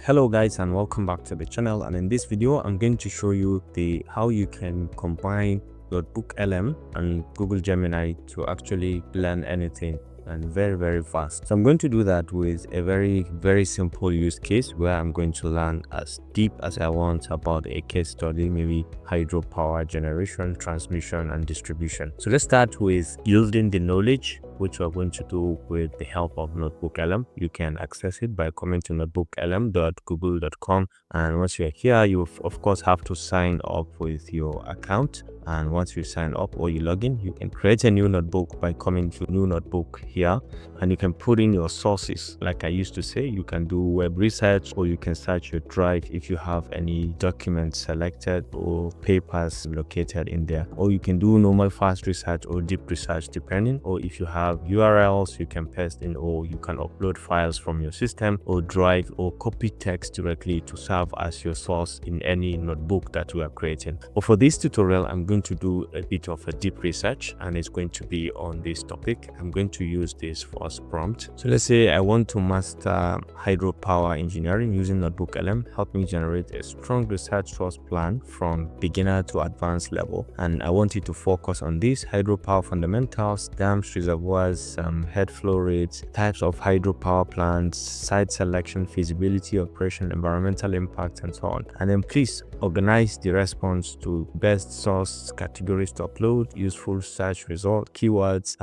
Hello guys, and welcome back to the channel. And in this video I'm going to show you how you can combine NotebookLM and Google Gemini to actually learn anything, and very fast. So I'm going to do that with a very simple use case where I'm going to learn as deep as I want about a case study, maybe hydropower generation, transmission and distribution. So let's start with yielding the knowledge, which we're going to do with the help of NotebookLM. You can access it by coming to notebooklm.google.com, and once you're here, you of course have to sign up with your account. And once you sign up or you log in, you can create a new notebook by coming to new notebook here, and you can put in your sources. Like I used to say, you can do web research, or you can search your drive if you have any documents selected or papers located in there, or you can do normal fast research or deep research depending, or if you have URLs you can paste in, or you can upload files from your system or drive, or copy text directly to serve as your source in any notebook that we are creating. But for this tutorial, I'm going to do a bit of a deep research, and it's going to be on this topic. I'm going to use this first prompt. So let's say I want to master hydropower engineering using NotebookLM. Help me generate a strong research source plan from beginner to advanced level, and I want it to focus on this: hydropower fundamentals, dams, reservoirs, head flow rates, types of hydropower plants, site selection, feasibility, operation, environmental impact, and so on. And then please organize the response to best source categories to upload, useful search result, keywords,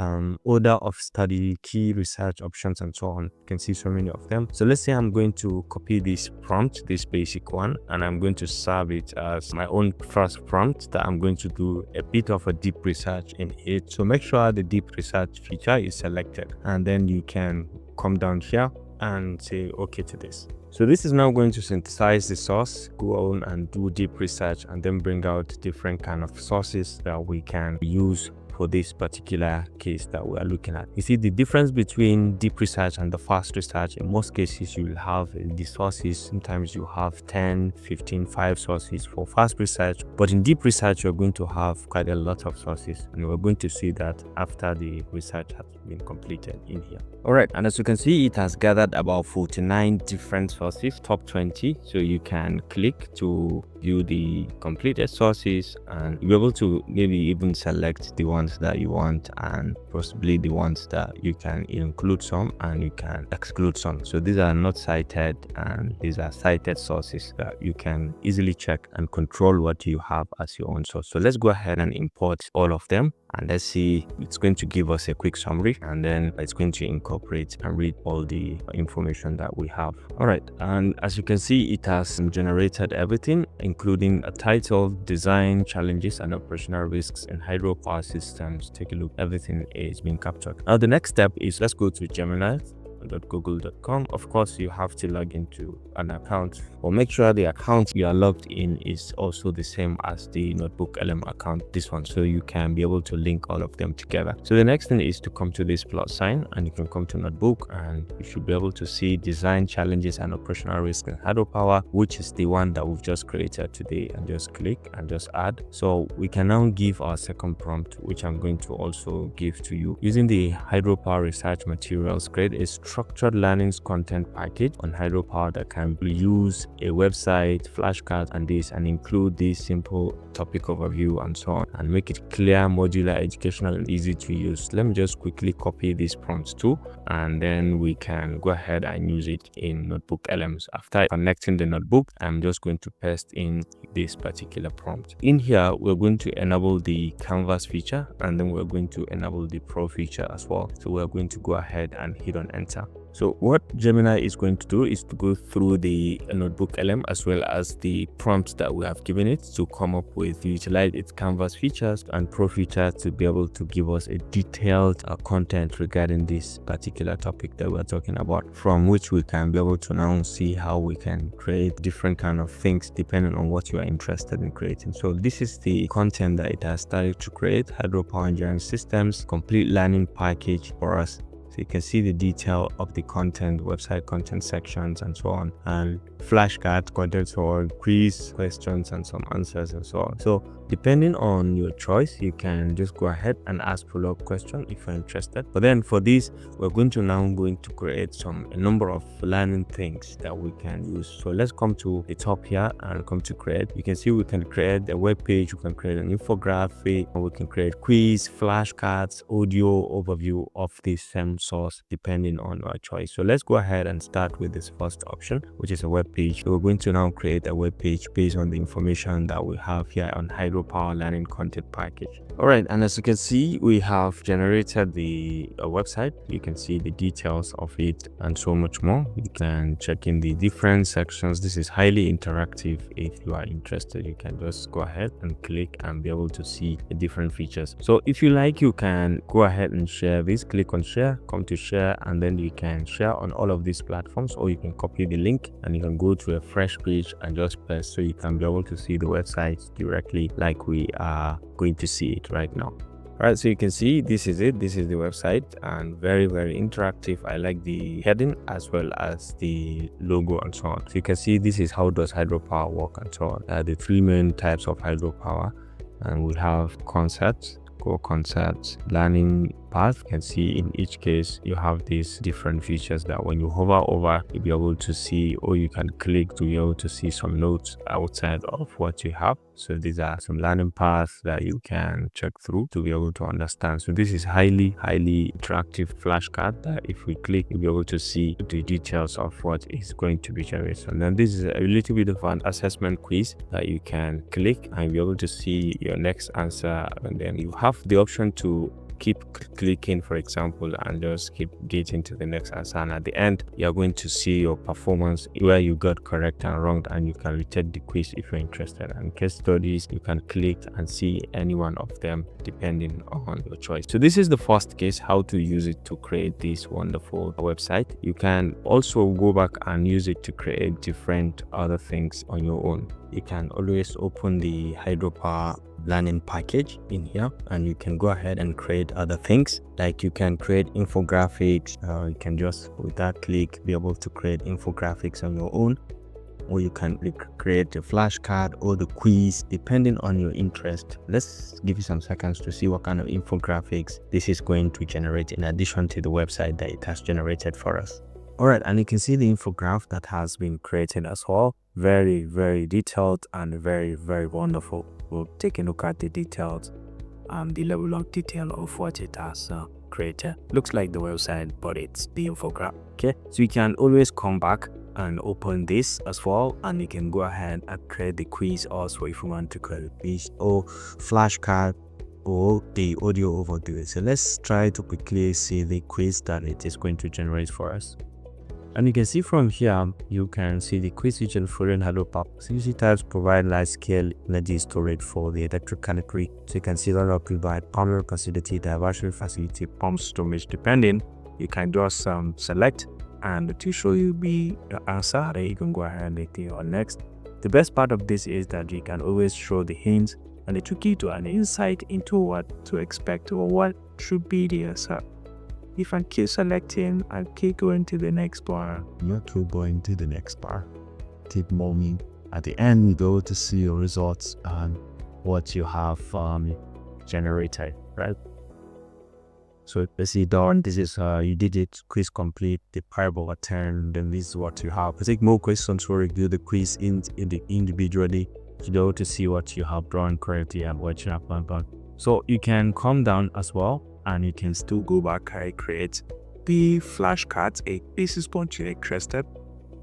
order of study, key research options, and so on. You can see so many of them. So let's say I'm going to copy this prompt, this basic one, and I'm going to serve it as my own first prompt that I'm going to do a bit of a deep research in it. So make sure the deep research feature is selected, and then you can come down here and say okay to this. So this is now going to synthesize the source, go on and do deep research, and then bring out different kind of sources that we can use for this particular case that we are looking at. You see the difference between deep research and the fast research. In most cases, you will have the sources. Sometimes you have 10, 15, 5 sources for fast research, but in deep research, you're going to have quite a lot of sources, and we're going to see that after the research has been completed in here. All right, and as you can see, it has gathered about 49 different sources, top 20. So you can click to view the completed sources, and you're able to maybe even select the ones that you want, and possibly the ones that you can include some and you can exclude some. So these are not cited, and these are cited sources that you can easily check and control what you have as your own source. So let's go ahead and import all of them, and let's see. It's going to give us a quick summary, and then it's going to incorporate and read all the information that we have. All right, and as you can see, it has generated everything, including a title, design, challenges and operational risks in hydropower systems. Take a look, everything is being captured. Now the next step is, let's go to Gemini.google.com. Of course, you have to log into an account, or make sure the account you are logged in is also the same as the NotebookLM account, this one, so you can be able to link all of them together. So the next thing is to come to this plus sign, and you can come to notebook, and you should be able to see design, challenges and operational risk in hydropower, which is the one that we've just created today, and just click and just add. So we can now give our second prompt, which I'm going to also give to you. Using the hydropower research materials, create a structured learnings content package on hydropower that can use a website, flashcards, and this, and include this simple topic overview and so on, and make it clear, modular, educational, and easy to use. Let me just quickly copy these prompts too, and then we can go ahead and use it in NotebookLM. So after connecting the notebook, I'm just going to paste in this particular prompt. In here, we're going to enable the Canvas feature, and then we're going to enable the Pro feature as well. So we're going to go ahead and hit on enter. So what Gemini is going to do is to go through the NotebookLM as well as the prompts that we have given it to come up with, utilize its Canvas features and Pro features to be able to give us a detailed content regarding this particular topic that we're talking about, from which we can be able to now see how we can create different kind of things depending on what you are interested in creating. So this is the content that it has started to create: hydropower engineering systems, complete learning package for us. So you can see the detail of the content, website content sections and so on, and flashcard content, so on, quiz, questions and some answers and so on. So Depending on your choice, you can just go ahead and ask follow-up question if you're interested. But then for this, we're going to create a number of learning things that we can use. So let's come to the top here and come to create. You can see we can create a web page, we can create an infographic, or we can create quiz, flashcards, audio overview of the same source depending on our choice. So let's go ahead and start with this first option, which is a web page. So we're going to now create a web page based on the information that we have here on Hydropower Learning Content Package. All right, and as you can see, we have generated the website. You can see the details of it and so much more. You can check in the different sections. This is highly interactive. If you are interested, you can just go ahead and click and be able to see the different features. So if you like, you can go ahead and share this. Click on share, come to share, and then you can share on all of these platforms, or you can copy the link and you can go to a fresh page and just press, so you can be able to see the website directly like we are going to see it right now. All right, so you can see this is it. This is the website, and very interactive. I like the heading as well as the logo and so on. So you can see this is how does hydropower work and so on. The three main types of hydropower, and we'll have concepts, core concepts, learning path. You can see in each case you have these different features that when you hover over, you'll be able to see, or you can click to be able to see some notes outside of what you have. So these are some learning paths that you can check through to be able to understand. So this is highly interactive flashcard that if we click, you'll be able to see the details of what is going to be generated. And then this is a little bit of an assessment quiz that you can click and be able to see your next answer, and then you have the option to keep clicking, for example, and just keep getting to the next answer, and at the end you're going to see your performance, where you got correct and wrong, and you can retake the quiz if you're interested. And case studies, you can click and see any one of them depending on your choice. So this is the first case, how to use it to create this wonderful website. You can also go back and use it to create different other things on your own. You can always open the hydropower learning package in here, and you can go ahead and create other things, like you can create infographics. You can just with that click be able to create infographics on your own, or you can create a flashcard or the quiz depending on your interest. Let's give you some seconds to see what kind of infographics this is going to generate in addition to the website that it has generated for us. All right, and you can see the infographic that has been created as well. Very detailed and very wonderful. We'll take a look at the details and the level of detail of what it has created. Looks like the website, but it's the infographic. Okay, so you can always come back and open this as well, and you can go ahead and create the quiz also if you want to create a quiz or flashcard or the audio overview. So let's try to quickly see the quiz that it is going to generate for us. And you can see from here, you can see the quiz region foreign hydropower. CC types provide large scale energy storage for the electric category. So you can see that will provide primary facility, diversion facility, pump storage depending. You can just select, and to show you the answer, then you can go ahead and click on next. The best part of this is that you can always show the hints and it will give you an insight into what to expect or what should be the answer. If I keep selecting, I keep going to the next bar. You keep going to the next bar. Keep moving. At the end, you go to see your results and what you have generated, right? So let's see, done. This is you did it. Quiz complete. The parable attend. Then this is what you have. I take more questions to review the quiz individually to be able to see what you have drawn correctly and what you have done. So you can come down as well, and you can still go back and create the flashcards. This is what you're interested.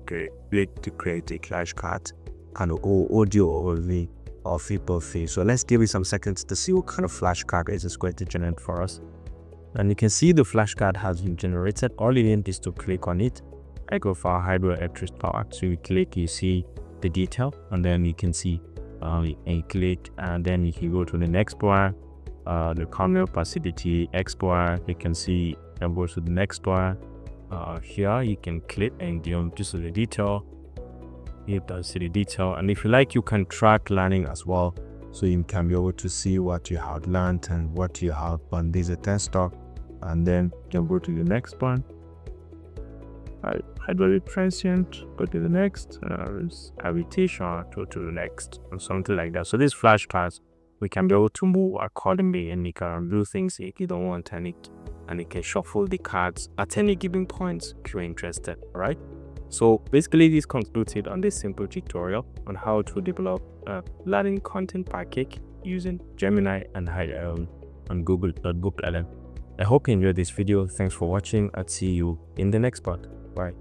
Okay, click to create a flashcard and audio overview of people. So let's give it some seconds to see what kind of flashcard it is going to generate for us. And you can see the flashcard has been generated. All you need is to click on it. I go for hydroelectric power. So you click, you see the detail, and then you can see and you click, and then you can go to the next bar. The corner facility export, you can see and go to the next bar. Here you can click and just the detail. You can see the detail, and if you like, you can track learning as well, so you can be able to see what you have learned and what you have on this test stock. And then you can go to the next one. Hydraulic transient, go to the next. Habitation, go to the next, or something like that. So these flashcards we can be able to move accordingly, and you can do things if you don't want, and you can shuffle the cards at any given point if you're interested. All right. So basically, this concludes it on this simple tutorial on how to develop a learning content package using Gemini and on Google NotebookLM. I hope you enjoyed this video. Thanks for watching. I'll see you in the next part. Bye.